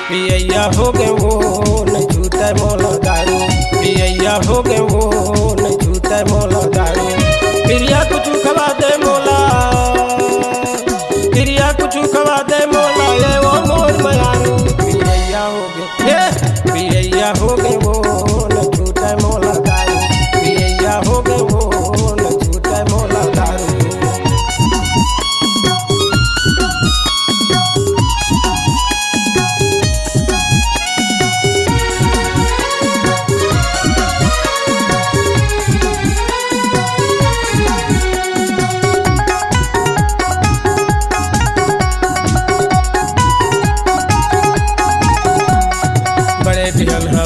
पियैया हो गए वो न छूटे मोला दारू, पियैया हो गए वो न छूटे मोला दारू। प्रिया कुछ खवा दे मोला, प्रिया कुछ खवा दे मोला, ये वो मोर मयारू। पियैया हो गए, पियैया हो गए वो न छूटे मोला दारू, पियैया हो गए वो न छूटे मोला दारू।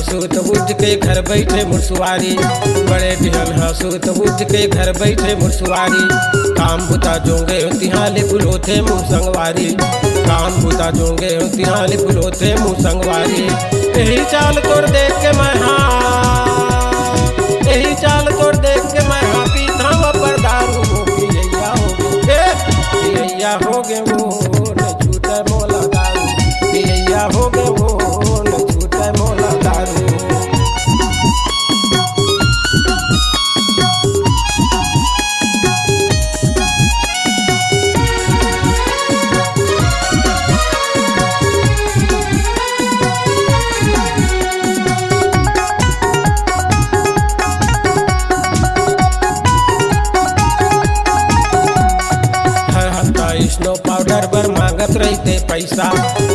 सूत बुझ के घर बैठे मुसवारी, बड़े बिहल सूत बुझ के घर बैठे मुसवारी। काम बुता जोंगे तिहाली फुलो थे मुँह संगवारी, काम बुता जोंगे तिहाली फुलो थे मुँह संगवारी। यही चाल तोड़ देख के मैं हाँ, यही चाल तोड़ देख के मैं हाँ पीता पर दारू। पियैया हो गए, पियैया हो गए वो न छूटे मोला दारू, पियैया हो गए वो न छूटे मोला दारू। स्नो पाउडर पर मांगत रहते पैसा,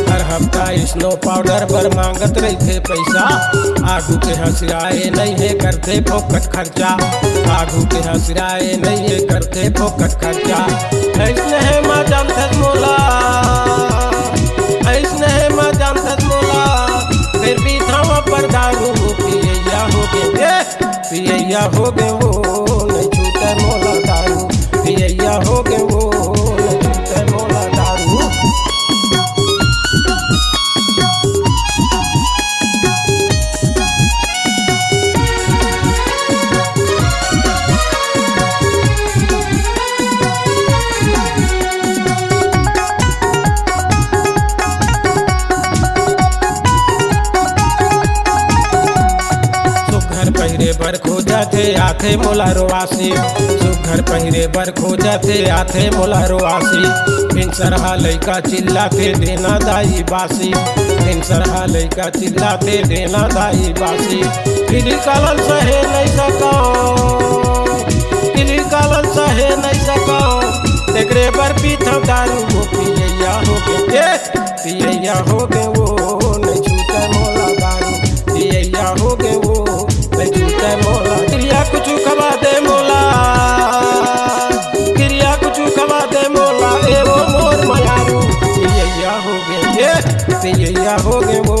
हर हफ्ता स्नो पाउडर पर मांगत रहते पैसा। आगू के हंसराए नहीं है करते फोकट खर्चा, आगू के हंसराए नहीं है करते फोकट खर्चा। ऐसने है माँ जानत मोला, ऐसने है माँ जानत मोला, फिर भी थावा पर दारू। पियैया हो गए, पियैया हो गए वो नहीं छूटे मोला दारू, पियैया हो गए वो मोला दारू। सुघर पहिरे बर खो जाते आथे मोला रोवासी, सुघर पहिरे बर खो जाते आथे मोला रोवासी। इन सरहा लइका चिल्लाते देना दाई बासी, इन सरहा लइका चिल्लाते देना दाई बासी। फिर कालन सहे नहीं सको, फिर कालन सहे नहीं सको, तेरे पर पीता दारू। पियैया हो गए, पियैया हो गए वो नहीं छूटे मोला दारू, पियैया हो गए वो नहीं छूटे मोला। क्रिया कुछ खवा दे मोला, क्रिया कुछ खवा दे मोला, ए वो मोर मयारू। पियैया हो गए, पियैया हो गए वो